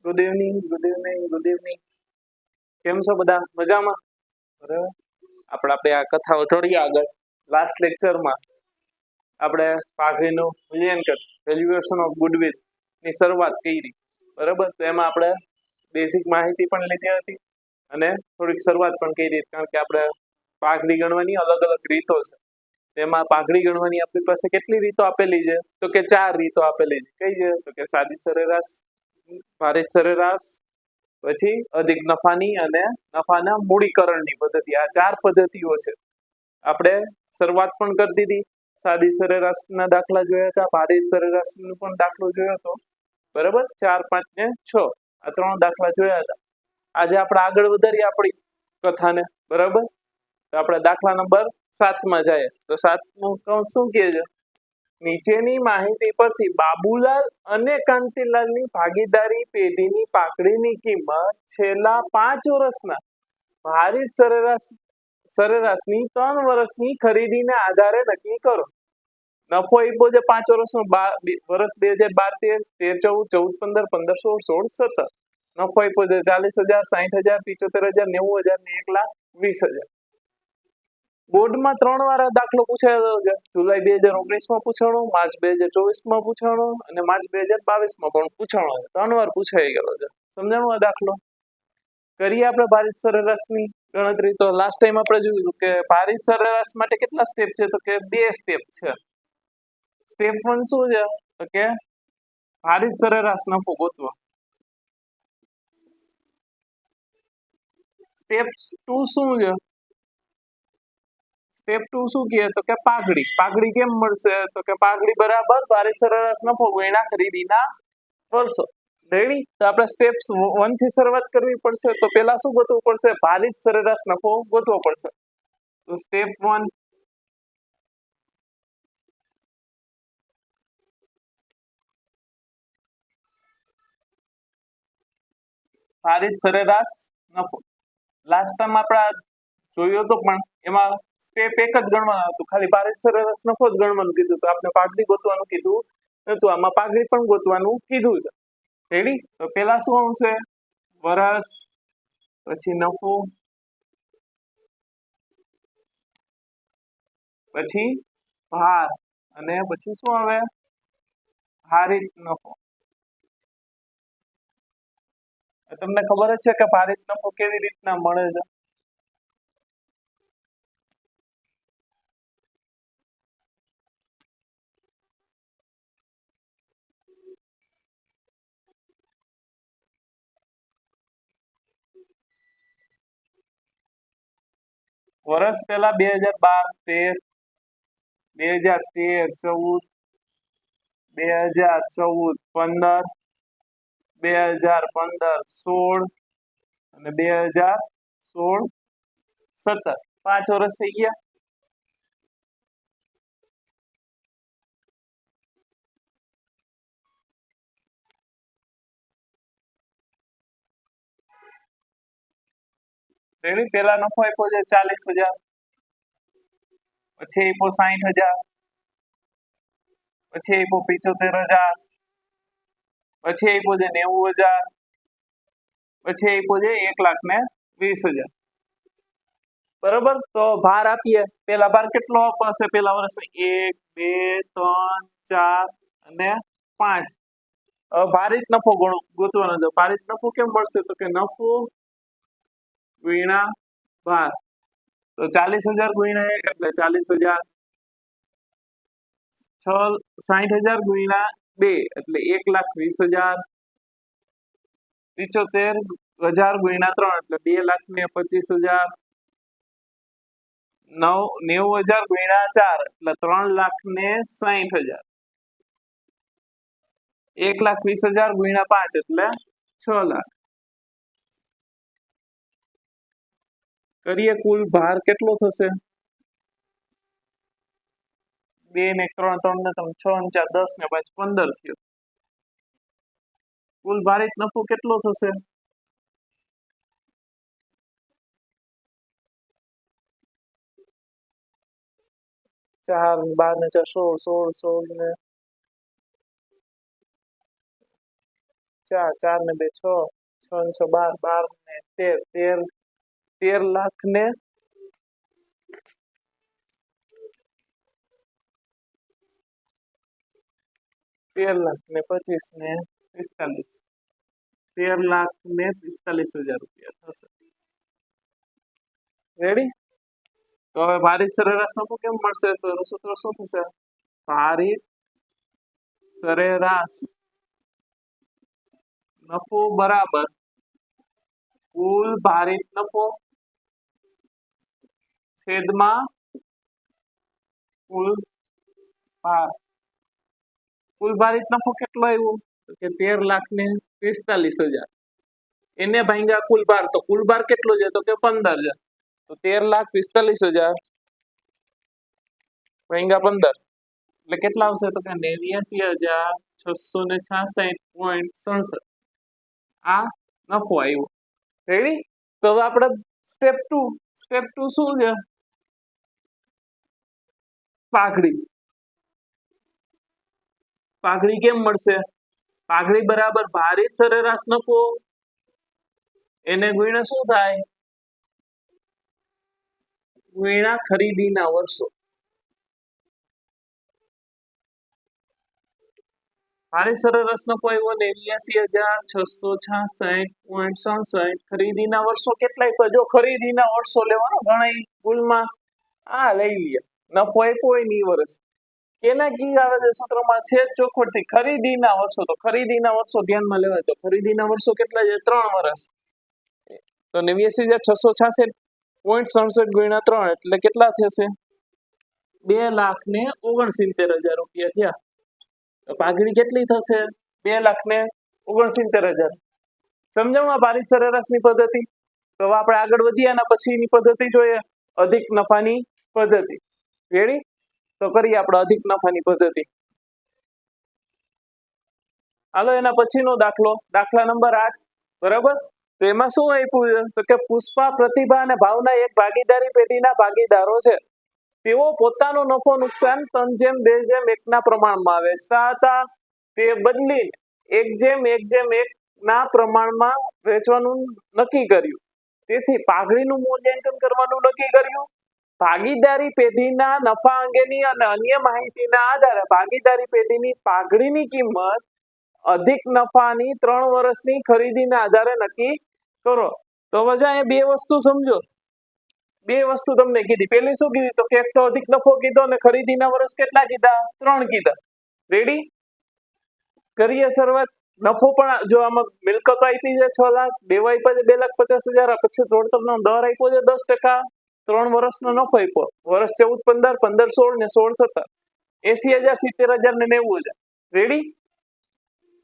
Good evening, good evening, good evening. કેમ છો બધા? મજામાં? બરાબર. આપણે આ કથાઓ થોડી આગળ લાસ્ટ લેક્ચરમાં આપણે પાઘડીનું મૂલ્યાંકન વેલ્યુએશન ઓફ ગુડવિલ ની શરૂઆત કરી. બરાબર. તો એમાં આપણે બેઝિક માહિતી પણ લીધી હતી અને થોડીક શરૂઆત પણ કરી, કારણ કે આપણે પાઘડી ગણવાની અલગ અલગ રીતો છે. તેમાં પાઘડી ગણવાની આપણી પાસે કેટલી રીતો આપેલી છે? તો કે 4 રીતો આપેલી છે. કઈ છે? તો કે સાદી સરેરાશ, ભારિત સરેરાશ, પછી અધિક નફાની અને નફાના મૂડીકરણની પદ્ધતિ. આ 4 પદ્ધતિઓ છે. આપણે શરૂઆત પણ કરી દીધી. સાદી સરેરાશના દાખલા જોયા હતા, ભારિત સરેરાશનો પણ દાખલો જોયો હતો. બરાબર. 4, 5 ને 6 આ 3 દાખલા જોયા હતા. આજે આપણે આગળ વધારીએ આપણી કથાને. બરાબર. તો આપણે દાખલા નંબર 7 માં જઈએ. તો 7મું કૌંસ શું કહે છે? નીચેની માહિતી પરથી બાબુલાલ અને કાંતિલાલની ભાગીદારી પેઢીની પાઘડીની કિંમત છેલ્લા 5 વર્ષના ભારિત સરેરાશની 3 વર્ષની ખરીદીને આધારે નક્કી કરો. નફો આપ્યો છે 5 વર્ષનો, વર્ષ 2012, 13, 14, 15, 16, 17. નફો આપ્યો છે 40,000, 60,000, 75,000, 90,000 ને 1,20,000. બોર્ડમાં 3 વાર આ દાખલો પૂછાયેલો છે. જુલાઈ 2019માં પૂછાણો, માર્ચ 2024માં પૂછાણો અને માર્ચ 2022માં પણ પૂછાણો છે. 3 વાર પૂછાઈ ગયેલો છે. સમજાણું આ દાખલો? કરીએ આપણે ભારિત સરેરાશની ગણતરી. તો લાસ્ટ ટાઈમ આપણે જોયું કે ભારિત સરેરાશ માટે કેટલા સ્ટેપ છે? તો કે 2 સ્ટેપ છે. સ્ટેપ 1 શું છે? તો કે ભારિત સરેરાશ નફો ગોતવો. સ્ટેપ 2 શું છે? સ્ટેપ 2 શું કહે? તો કે પાઘડી. પાઘડી કેમ મળશે? તો કે પાઘડી બરાબર ભારિત સરેરાશ નફો ગુણ્યા ખરીદીના વર્ષો. રેડી? તો આપણે સ્ટેપ 1 થી શરૂઆત કરવી પડશે. તો પહેલા શું ગોતવું પડશે? ભારિત સરેરાશ નફો ગોતવો પડશે. તો સ્ટેપ 1, ભારિત સરેરાશ નફો. લાસ્ટ ટાઈમ આપણે જોયું હતું, પણ એમાં સ્ટેપ 1 જ ગણવાનું હતું. ખાલી ભારિત સરેરાશ નફો જ ગણવાનું કીધું. તો આપણે પાઘડી ગોતવાનું કીધું નતું. આમાં પાઘડી પણ ગોતવાનું કીધું છે. રેડી? તો પહેલા શું આવશે? વર્ષ, પછી નફો, પછી ભાર, અને પછી શું આવે? ભારિત નફો. તમને ખબર જ છે કે ભારિત નફો કેવી રીતના મળે છે? વર્ષ પહેલા 2012, 13, 2013, 14, 2014, 15, 16 અને 2016, 17. 5 વર્ષ થઈ ગયા. પેલા નફો આપ્યો છે 40,000, પછી આપ્યો 60,000, પછી આપ્યો 75,000, પછી આપ્યો છે 90,000, પછી આપ્યો છે 1,20,000. બરોબર. તો ભાર આપીએ. પેલા ભાર કેટલો આપશે? પેલા વર્ષ 1, 2, 3, 4 અને 5. ભારિત નફો ગોતવાનો છે. ભારિત નફો કેમ મળશે? તો કે નફો ગુણ્યા ભાર. તો 40,000 ગુણ્યા 1 એટલે 40,000, 60,000 ગુણ્યા 2 એટલે 1,20,000, 75,000 ગુણ્યા 3 એટલે 2,25,000, 90,000 ગુણ્યા 4 એટલે 3,60,000, 1,20,000 ગુણ્યા 5 એટલે 6 લાખ. કરીએ કુલ ભાર કેટલો થશે? 2 ને 3, 3 ને 3, 6 ને 4, 10 ને 5, 15 થયો. કુલ ભારિત નફો કેટલો થશે? 4, 12 ને 4, 16, 16, 16 ને 4 4 ને 2 6 6 ને 6 12 12 ને 13 13 લાખ ને 13 લાખ ને 25 ને 45 13 લાખ ને 45,000 રૂપિયા થશે રેડી તો હવે ભારિત સરેરાશ નફો કેમ મળશે તો એનું સૂત્ર શું થશે ભારિત સરેરાશ નફો બરાબર કુલ ભારિત નફો છેદમાં કુલ ભાર કુલ ભારિત નફો કેટલો આવ્યો તો કે 13 લાખ ને 45,000 એને ભાંગ્યા કુલ ભાર તો કુલ ભાર કેટલો છે તો કે 15 છે તો 13,45,000 ભાંગ્યા 15 એટલે કેટલા આવશે તો કે 89,666.67 આ નફો આવ્યો રેડી તો હવે આપણે સ્ટેપ 2 શું છે પાઘડી કેમ મળશે પાઘડી બરાબર ભારિત સરેરાશ નફો એને ગુણ્યા શું થાય ગુણ્યા ખરીદીના વર્ષો ભારિત સરેરાશ નફો આવ્યો ને 89,666.67 ખરીદીના વર્ષો કેટલાય જો ખરીદીના વર્ષો લેવાનો ઘણા ભૂલમાં આ લઈ લે નફો આપ્યો હોય ને વર્ષ કેના કી આવે છે સૂત્રમાં છે ચોખવટથી ખરીદીના વર્ષો તો ખરીદીના વર્ષો ધ્યાનમાં લેવાય તો ખરીદીના વર્ષો કેટલા છે 3 વર્ષ તો 89,666.67 ગુણ્યા 3 એટલે કેટલા થશે 2,69,000 રૂપિયા થયા તો પાઘડી કેટલી થશે 2,69,000 સમજાણું આ ભારિત સરેરાશની પદ્ધતિ તો હવે આપણે આગળ વધીએ અને પછીની પદ્ધતિ જોઈએ અધિક નફાની પદ્ધતિ રેડી તો કરીએ આપણે અધિક નફાની પદ્ધતિ હાલો એના પછીનો દાખલા નંબર 8 બરાબર તો એમાં શું આપ્યું છે તો કે પુષ્પા પ્રતિભા અને ભાવના એક ભાગીદારી પેઢીના ભાગીદારો છે તેઓ પોતાનો નફો નુકસાન 3:2:1 ના પ્રમાણમાં વેચતા હતા તે બદલીને 1:1:1 ના પ્રમાણમાં વેચવાનું નક્કી કર્યું તેથી પાઘડીનું મૂલ્યાંકન કરવાનું નક્કી કર્યું ભાગીદારી પેઢીના નફા અંગેની અને અન્ય માહિતીના આધારે ભાગીદારી પેઢીની પાઘડીની કિંમત અધિક નફાની 3 વર્ષની ખરીદીના આધારે નક્કી કરો તો હવે અહીંયા બે વસ્તુ સમજો બે વસ્તુ તમને કીધી પહેલી શું કીધી તો કે એક તો અધિક નફો કીધો અને ખરીદીના વર્ષ કેટલા કીધા 3 કીધા રેડી કરીએ શરૂઆત નફો પણ જો આમાં મિલકતો આપી છે 6 લાખ દેવા આપ્યા છે 2,50,000 અપેક્ષિત વળતરનો દર આપ્યો છે 10% 3 વર્ષનો નફો આપ્યો વર્ષ 14 15 15 16 ને 16 17 80,000 70,000 ને 90,000 રેડી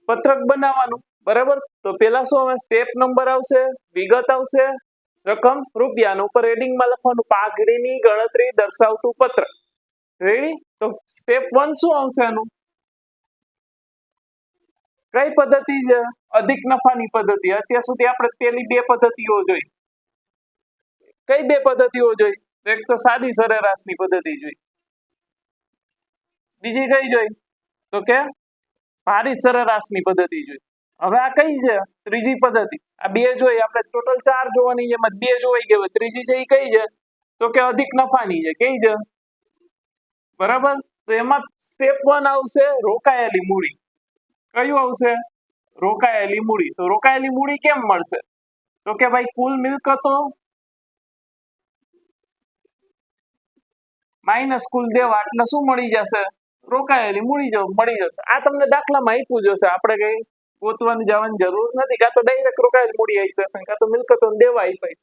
પત્રક બનાવવાનું બરાબર તો પેલા શું આવે સ્ટેપ નંબર આવશે વિગત આવશે રકમ રૂપિયા ઉપર હેડિંગમાં લખવાનું પાઘડીની ગણતરી દર્શાવતું પત્રક રેડી તો સ્ટેપ 1 શું આવશે આનું કઈ પદ્ધતિ છે અધિક નફાની પદ્ધતિ અત્યાર સુધી આપણે પેલી બે પદ્ધતિઓ જોઈ કઈ બે પદ્ધતિઓ જોઈ એક તો સાદી સરેરાશની પદ્ધતિ જોઈ બીજી કઈ જોઈ તો કે ભારિત સરેરાશની પદ્ધતિ જોઈ હવે આ કઈ છે ત્રીજી પદ્ધતિ આ બે જોઈ આપણે ટોટલ 4 જોવાની છે એમાં બે જોઈ ગઈ ત્રીજી છે એ કઈ છે તો કે અધિક નફાની છે કઈ છે બરાબર તો એમાં સ્ટેપ 1 આવશે રોકાયેલી મૂડી કયું આવશે રોકાયેલી મૂડી તો રોકાયેલી મૂડી કેમ મળશે તો કે ભાઈ કુલ મિલકતો માઈનસ કુલ દેવા એટલે શું મળી જશે રોકાયેલી મૂડી મળી જશે આ તમને દાખલામાં આપ્યું જશે આપણે કઈ ગોતવાની જવાની જરૂર નથી કાં તો ડાયરેક્ટ રોકાયેલી મૂડી આવી જશે કાં તો મિલકતો દેવા આપી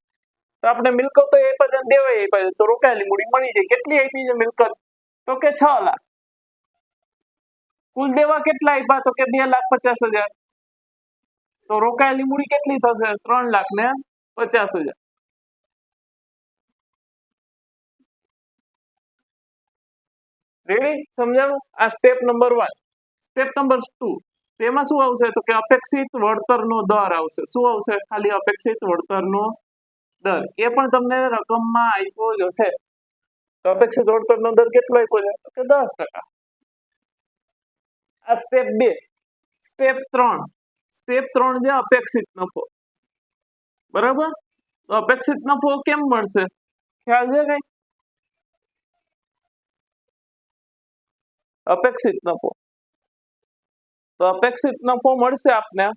તો આપણે મિલકતો આપ્યા છે દેવા આપ્યા છે તો રોકાયેલી મૂડી મળી જાય કેટલી આપી છે મિલકત તો કે 6 લાખ કુલ દેવા કેટલા આપ્યા તો કે 2,50,000 તો રોકાયેલી મૂડી કેટલી થશે 3,50,000 રેડી સમજાણું આ સ્ટેપ નંબર 1 સ્ટેપ નંબર 2 તેમાં શું આવશે તો કે અપેક્ષિત વળતરનો દર આવશે શું આવશે ખાલી અપેક્ષિત વળતરનો દર એ પણ તમને રકમમાં આપ્યો જ હશે તો અપેક્ષિત વળતરનો દર કેટલો આપ્યો છે તો કે 10% આ સ્ટેપ 2 સ્ટેપ 3 સ્ટેપ 3 છે અપેક્ષિત નફો, બરાબર? તો અપેક્ષિત નફો કેમ મળશે, ખ્યાલ છે કઈ? અપેક્ષિત નફો, તો અપેક્ષિત નફો મળશે આપને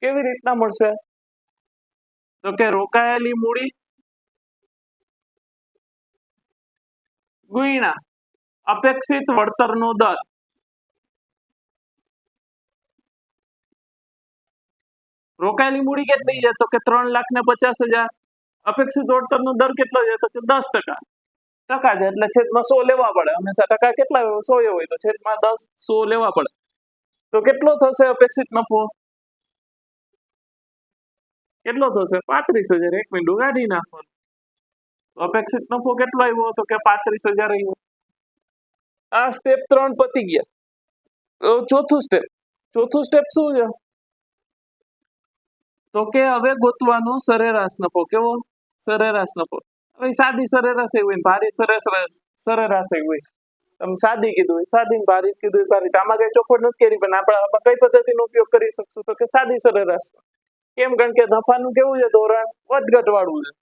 કેવી રીતના મળશે? તો કે રોકાયેલી મૂડી ગુણ્યા અપેક્ષિત વળતરનો દર. રોકાયેલી મૂડી કેટલી છે? તો કે 3,50,000. અપેક્ષિત વળતરનો દર કેટલો છે? તો કે 10%. ટકા છે એટલે છેદમાં 100 લેવા પડે. હંમેશા ટકા કેટલા હોય? 100 હોય તો છેદમાં 10 100 લેવા પડે. તો કેટલો થશે અપેક્ષિત નફો? કેટલો થશે? 35,000. 1 મિનિટ કાઢી નાખો. અપેક્ષિત નફો કેટલો આવ્યો? તો કે 35,000 આવ્યો. આ સ્ટેપ 3 પતી ગયા. ચોથું સ્ટેપ શું છે? તો કે હવે ગોતવાનો સરેરાશ નફો. કેવો? સરેરાશ નફો. હવે સાદી સરેરાશ હોય ને ભારી સરેરાશ હોય. તમે સાદી કીધું હોય સાદી, ભારી કીધું હોય ભારી. આમાં કઈ ચોખવટ નથી કરી, પણ આપણે આમાં કઈ પદ્ધતિનો ઉપયોગ કરી શકશું? તો કે સાદી સરેરાશ. કેમ? કારણ કે નફાનું કેવું છે ધોરણ? વધઘટ વાળું છે.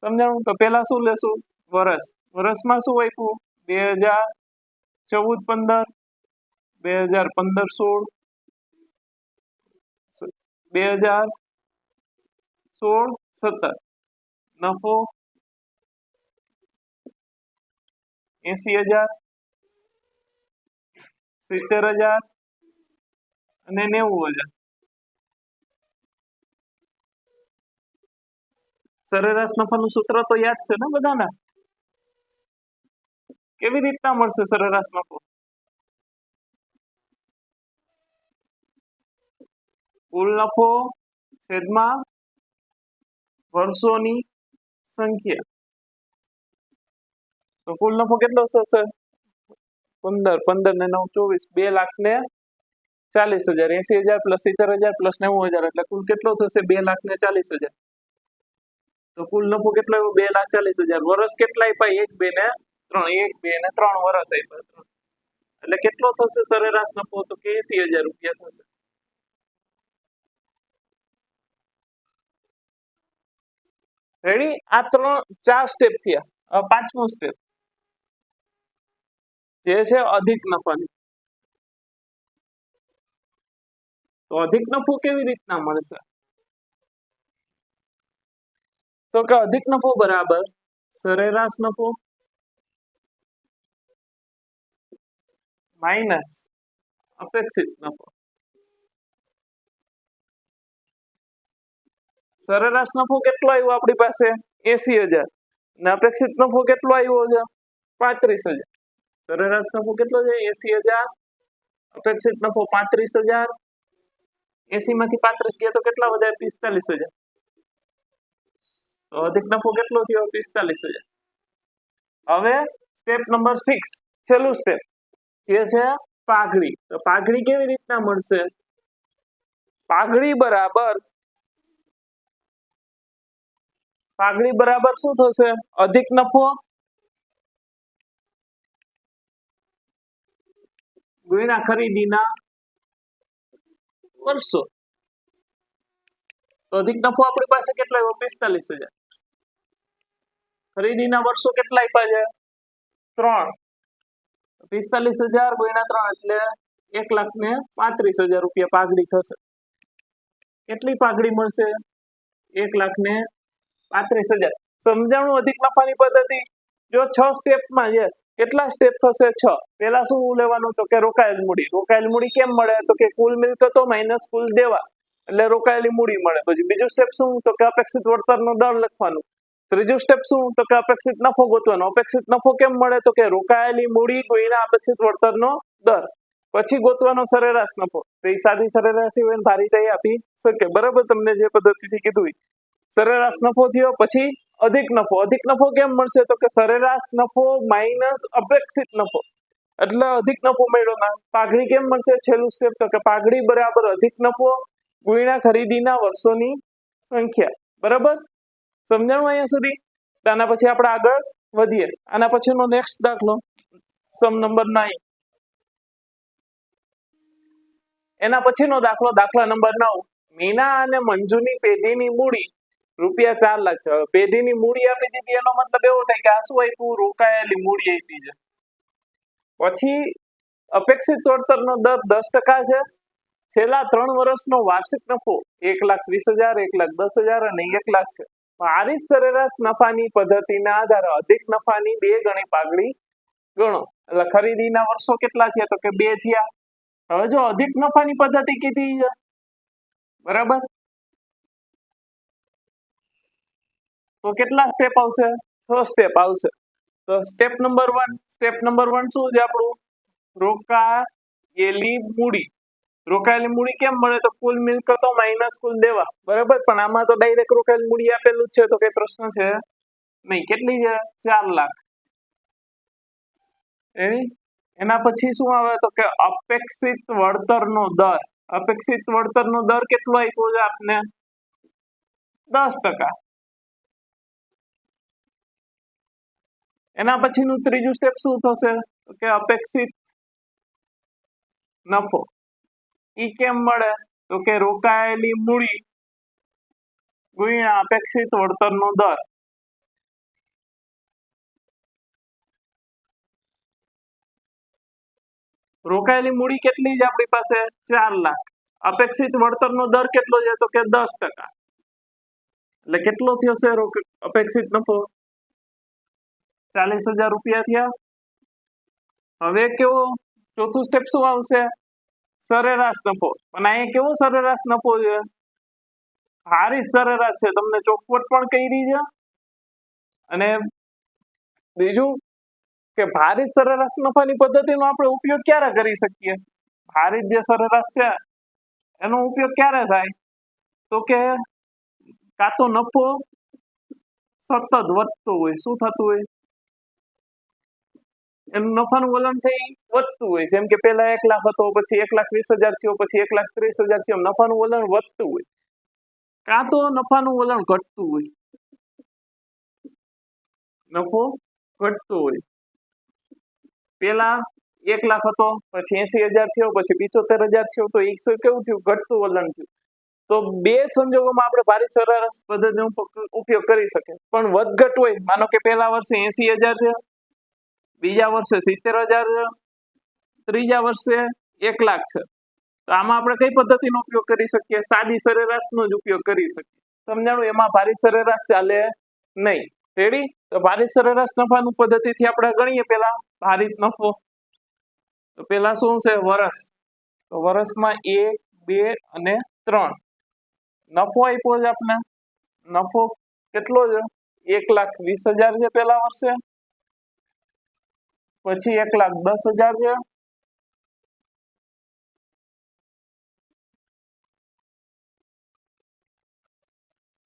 સમજાણું? તો પેલા શું લેશું? વર્ષમાં શું આપ્યું? 2014-15, 2015-16, 2016-17. નફો 80,000, 70,000 અને 90,000. સરેરાશ નફાનું સૂત્ર તો યાદ છે ને બધાને? કેવી રીતના મળશે સરેરાશ નફો? કુલ નફો છેદમાં વર્ષોની સંખ્યા. તો કુલ નફો કેટલો થશે? 15 ને 9 24, 2,40,000. 80,000 પ્લસ 70,000 પ્લસ 90,000 એટલે કુલ કેટલો થશે? 2,40,000. તો કુલ નફો કેટલો આવ્યો? 2,40,000. વર્ષ કેટલા આપ્યા? 1, 2 ને 3. 1, 2 ને 3 વર્ષ આપ્યા. એટલે કેટલો થશે સરેરાશ નફો? તો કે 80,000 રૂપિયા થશે. રેડી? આ 4 સ્ટેપ થયા. પાંચમો સ્ટેપ જે છે અધિક નફાની. તો અધિક નફો કેવી રીતના મળશે? તો કે અધિક નફો બરાબર સરેરાશ નફો માઇનસ અપેક્ષિત નફો. સરેરાશ નફો કેટલો આવ્યો આપણી પાસે? 80,000. અને અપેક્ષિત નફો કેટલો આવ્યો છે? 35,000. સરેરાશ નફો કેટલો છે? 80,000. અપેક્ષિત નફો 35,000. 80 માંથી 35 ગયા તો કેટલા વધ્યા? 45,000. તો અધિક નફો કેટલો થયો? 45,000. હવે સ્ટેપ નંબર 6, છેલ્લું સ્ટેપ જે છે પાઘડી. તો પાઘડી કેવી રીતના મળશે? પાઘડી બરાબર શું થશે? અધિક નફો ગુણ્યા ખરીદીના વર્ષો. તો અધિક નફો આપણી પાસે કેટલો આવ્યો? 45,000. ખરીદીના વર્ષો કેટલા આપ્યા છે? 3. 45,000 ગુણ્યા 3 એટલે 1,35,000 રૂપિયા પાઘડી થશે. કેટલી પાઘડી મળશે? 1,35,000. સમજાણું અધિક નફાની પદ્ધતિ? જો 6 સ્ટેપમાં છે. કેટલા સ્ટેપ થશે? 6. પેલા શું લેવાનું? તો કે રોકાયેલ મૂડી. રોકાયેલ મૂડી કેમ મળે? તો કે કુલ મિલકતો માઇનસ કુલ દેવા એટલે રોકાયેલી મૂડી મળે. પછી બીજું સ્ટેપ શું? તો કે અપેક્ષિત વળતરનો દર લખવાનું. ત્રીજું સ્ટેપ શું? તો કે અપેક્ષિત નફો ગોતવાનો. અપેક્ષિત નફો કેમ મળે? તો કે રોકાયેલી મૂડી ગુણ્યા અપેક્ષિત વળતરનો દર. પછી ગોતવાનો સરેરાશ નફો. તો એ સાદી સરેરાશ હોય ભારી થઈ આપી શકે. બરાબર? તમને જે પદ્ધતિથી કીધું સરેરાશ નફો થયો. પછી અધિક નફો. અધિક નફો કેમ મળશે? તો કે સરેરાશ નફો માઇનસ અપેક્ષિત નફો એટલે અધિક નફો મળ્યો. ના પાઘડી કેમ મળશે? છેલ્લું સ્ટેપ તો કે પાઘડી બરાબર અધિક નફો ગુણ્યા ખરીદીના વર્ષોની સંખ્યા. બરાબર? સમજાણું અહીંયા સુધી? આના પછી આપણે આગળ વધીએ. આના પછીનો નેક્સ્ટ દાખલો સમ નંબર 9. એના પછીનો દાખલો દાખલા નંબર 9 મીના અને મંજુની પેઢીની મૂડી ₹4 લાખ છે. પેઢીની મૂડી આપી દીધી એનો મતલબ એવો થાય કે આ શું આપ્યું રોકાયેલી મૂડી આપી છે. પછી અપેક્ષિત વળતરનો દર 10% છે. છેલ્લા 3 વર્ષનો વાર્ષિક નફો 1,20,000 1,10,000 અને 1 લાખ છે. ભારિત સરેરાશ નફાની પદ્ધતિના આધારે અધિક નફાની 2 ગણી પાઘડી ગણો. એટલે ખરીદીના વર્ષો કેટલા થયા તો કે 2 થયા. હવે જો અધિક નફાની પદ્ધતિ કીધી છે બરાબર તો કેટલા સ્ટેપ આવશે 6 સ્ટેપ આવશે. તો સ્ટેપ નંબર 1 શું છે આપણું રોકાયેલી મૂડી કેમ મળે તો કુલ મિલકતો માઇનસ કુલ દેવા બરાબર પણ આમાં તો ડાયરેક્ટ રોકાયેલી મૂડી આપેલું જ છે તો કઈ પ્રશ્ન છે નહીં. કેટલી છે 4 લાખ. એના પછી શું આવે તો કે અપેક્ષિત વળતરનો દર કેટલો આપ્યો છે આપને 10%. એના પછીનું ત્રીજું સ્ટેપ શું થશે તો કે અપેક્ષિત નફો ઈ કેમ મળે તો કે રોકાયેલી મૂડી ગુણ્યા અપેક્ષિત વળતરનો દર. રોકાયેલી મૂડી કેટલી છે આપણી પાસે 4 લાખ. અપેક્ષિત વળતરનો દર કેટલો છે તો કે 10%. એટલે કેટલો થશે અપેક્ષિત નફો 40,000 રૂપિયા થયા. હવે કેવો ચોથું સ્ટેપ શું આવશે સરેરાશ નફો. પણ અહીંયા કેવો સરેરાશ નફો છે ભારિત સરેરાશ છે તમને ચોખવટ પણ કરી છે. અને બીજું કે ભારિત સરેરાશ નફાની પદ્ધતિનો આપણે ઉપયોગ ક્યારે કરી શકીએ ભારિત જે સરેરાશ છે એનો ઉપયોગ ક્યારે થાય તો કે કાં તો નફો સતત વધતો હોય શું થતું હોય એનું નફાનું વલણ છે એ વધતું હોય. જેમ કે પહેલા 1 લાખ હતો પછી 1,20,000 થયો પછી 1,30,000 થયો. નફાનું વલણ વધતું હોય કાં તો નફાનું વલણ ઘટતું હોય. નફો ઘટતો હોય પેલા 1 લાખ હતો પછી 80,000 થયો પછી 75,000 થયો તો એ કેવું થયું ઘટતું વલણ થયું. તો બે સંજોગોમાં આપણે ભારિત સરેરાશ પદ્ધતિનો ઉપયોગ કરી શકીએ. પણ વધઘટ હોય માનો કે પહેલા વર્ષે 80,000 છે બીજા વર્ષે 70,000 છે ત્રીજા વર્ષે 1 લાખ છે તો આમાં આપણે કઈ પદ્ધતિનો ઉપયોગ કરી શકીએ સાદી સરેરાશનો જ ઉપયોગ કરી શકીએ. સમજાણું એમાં ભારિત સરેરાશ ચાલે નહીં. રેડી તો ભારિત સરેરાશ નફાનું પદ્ધતિથી આપણે ગણીએ પેલા ભારિત નફો. તો પેલા શું છે વર્ષ. તો વર્ષમાં 1 2 અને 3 નફો આપ્યો છે આપણે. નફો કેટલો છે 1,20,000 છે પેલા વર્ષે પછી 1,10,000 છે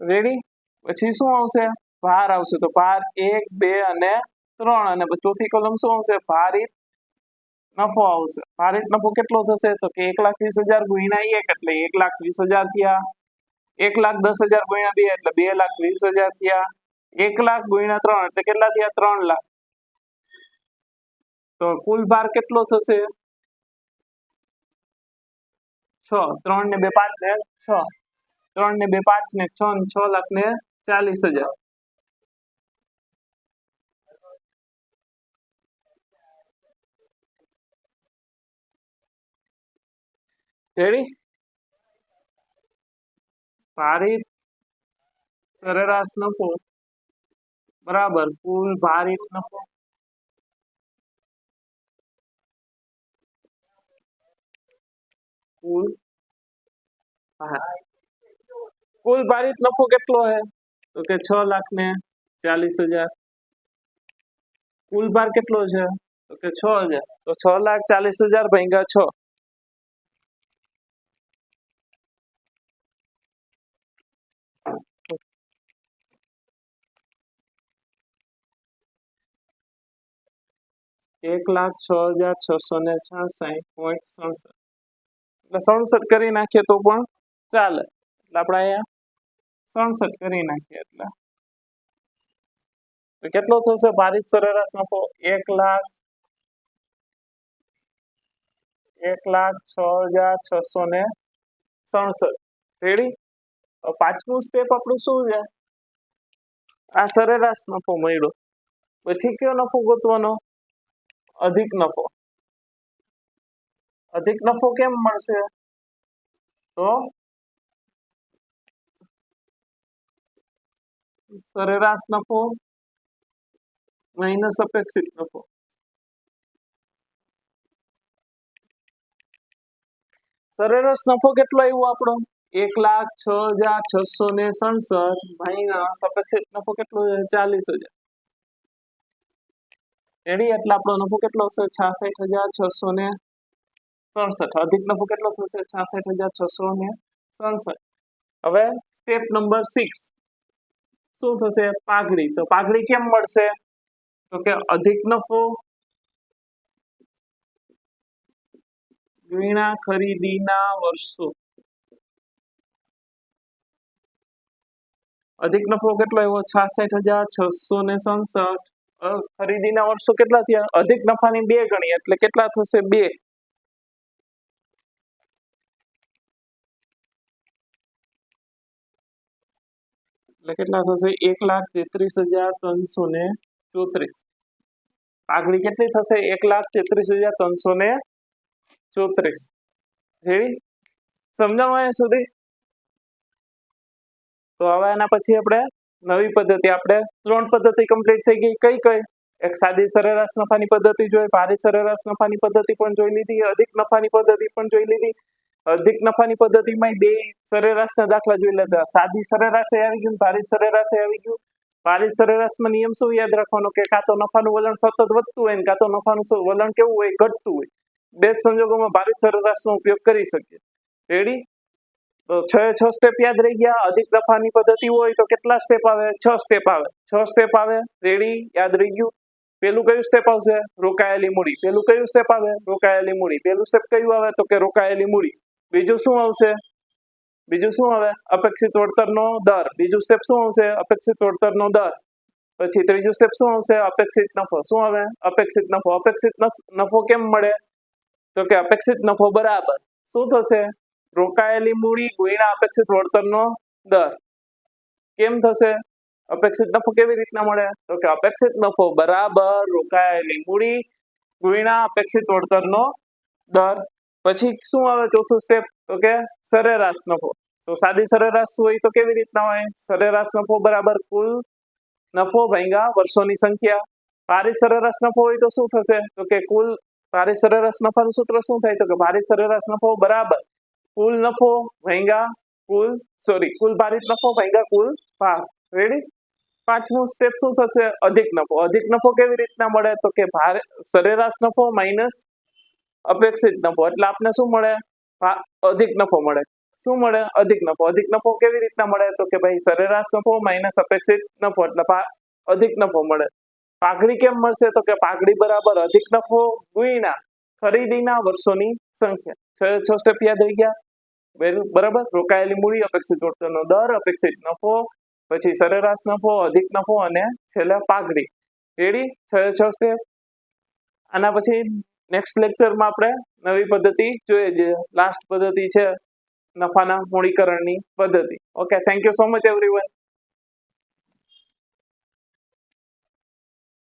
રેડી. પછી શું આવશે ભાર આવશે. તો ભાર 1 2 અને 3 અને ચોથી કોલમ શું આવશે ભારિત નફો આવશે. ભારિત નફો કેટલો થશે તો કે 1,20,000 ગુણ્યા 1 એટલે 1,20,000 થયા. 1,10,000 ગુણ્યા 2 એટલે 2,20,000 થયા. 1 લાખ ગુણ્યા 3 એટલે કેટલા થયા 3 લાખ. તો કુલ ભાર કેટલો થશે 6. 3 ને 2 5 ને 6 3 ને 2 5 ને 6 ને 6,40,000. રેડી. ભારિત સરેરાશ નફો બરાબર કુલ ભારિત નફો કુલ ભારિત નફો કેટલો હે તો કે 6,40,000. કુલ ભાર કેટલો છે તો કે 6,000. તો 6,40,000 ભાગ્યા 6 1,06,666.67 એટલે 67 કરી નાખીએ તો પણ ચાલે. એટલે આપણે અહીંયા 67 કરી નાખીએ એટલે કેટલો થશે ભારિત સરેરાશ નફો 1,61,000 1,06,667 રેડી પાંચમું સ્ટેપ આપણું શું છે આ સરેરાશ નફો મળ્યો પછી કયો નફો ગોતવાનો અધિક નફો કેમ મળશે તો સરેરાશ નફો માઇનસ અપેક્ષિત નફો સરેરાશ નફો કેટલો આવ્યો આપણો 1,06,667 માઇનસ અપેક્ષિત નફો કેટલો 40,000 રેડી એટલે આપણો નફો કેટલો હશે 66,667 અધિક નફો કેટલો થશે 66,667 હવે સ્ટેપ નંબર 6 શું થશે પાઘડી તો પાઘડી કેમ મળશે તો કે અધિક નફો ગુણ્યા ખરીદીના વર્ષો અધિક નફો કેટલો આવ્યો 66,667 ખરીદીના વર્ષો કેટલા થયા અધિક નફાની 2 ગણી એટલે કેટલા થશે 2 એટલે કેટલા થશે 1,33,334 પાઘડી કેટલી થશે 1,33,334 રેડી સમજાણું અહીંયા સુધી તો હવે આના પછી આપણે નવી પદ્ધતિ આપણે 3 પદ્ધતિ કમ્પ્લીટ થઈ ગઈ કઈ એક સાદી સરેરાશ નફાની પદ્ધતિ જોઈ ભારી સરેરાશ નફાની પદ્ધતિ પણ જોઈ લીધી અધિક નફાની પદ્ધતિ પણ જોઈ લીધી અધિક નફાની પદ્ધતિમાં 2 સરેરાશના દાખલા જોઈ લીધા સાદી સરેરાશ આવી ગયું ભારી સરેરાશ આવી ગયું ભારી સરેરાશમાં નિયમ શું યાદ રાખવાનો કે કાં તો નફાનું વલણ સતત વધતું હોય ને કાં તો નફાનું વલણ કેવું હોય ઘટતું હોય બે સંજોગોમાં ભારી સરેરાશનો ઉપયોગ કરી શકીએ રેડી તો 6 સ્ટેપ યાદ રહી ગયા અધિક નફાની પદ્ધતિ હોય તો કેટલા સ્ટેપ આવે 6 સ્ટેપ આવે રેડી યાદ રહી ગયું પેલું કયું સ્ટેપ આવશે રોકાયેલી મૂડી પેલું કયું સ્ટેપ આવે રોકાયેલી મૂડી પેલું સ્ટેપ કયું આવે તો કે રોકાયેલી મૂડી બીજું શું આવશે અપેક્ષિત વળતરનો દર બીજું સ્ટેપ શું આવશે અપેક્ષિત વળતરનો દર પછી ત્રીજું સ્ટેપ શું આવશે અપેક્ષિત નફો શું આવે અપેક્ષિત નફો કેમ મળે તો કે અપેક્ષિત નફો બરાબર શું થશે રોકાયેલી મૂડી ગુણ્યા અપેક્ષિત વળતરનો દર કેમ થશે અપેક્ષિત નફો કેવી રીતના મળે તો કે અપેક્ષિત નફો બરાબર રોકાયેલી મૂડી ગુણ્યા અપેક્ષિત વળતરનો દર પછી શું આવે ચોથું સ્ટેપ તો કે સરેરાશ નફો તો સાદી સરેરાશ હોય તો કેવી રીતના હોય સરેરાશ નફો બરાબર કુલ નફો ભાગ્યા વર્ષોની સંખ્યા ભારી સરેરાશ નફો હોય તો શું થશે તો કે કુલ ભારી સરેરાશ નફાનું સૂત્ર શું થાય તો કે ભારી સરેરાશ નફો બરાબર કુલ નફો ભાગ્યા કુલ ભારિત નફો ભાગ્યા કુલ ભાર રેડી પાંચમું સ્ટેપ શું થશે અધિક નફો કેવી રીતના મળે તો કે સરેરાશ નફો માઇનસ અપેક્ષિત નફો એટલે આપને શું મળે અધિક નફો મળે શું મળે અધિક નફો કેવી રીતના મળે તો કે ભાઈ સરેરાશ નફો માઇનસ અપેક્ષિત નફો એટલે અધિક નફો મળે પાઘડી કેમ મળશે તો કે પાઘડી બરાબર અધિક નફો ગુણ્યા ખરીદીના વર્ષોની સંખ્યા 6 સ્ટેપ યાદ રહી ગયા બરાબર રોકાયેલી મૂડી અપેક્ષિત વળતરનો દર અપેક્ષિત નફો પછી સરેરાશ નફો અધિક નફો અને છેલ્લે પાઘડી રેડી 6 સ્ટેપ આના પછી નેક્સ્ટ લેક્ચરમાં આપણે નવી પદ્ધતિ જોઈએ જે લાસ્ટ પદ્ધતિ છે નફાના મૂડીકરણની પદ્ધતિ okay thank you so much everyone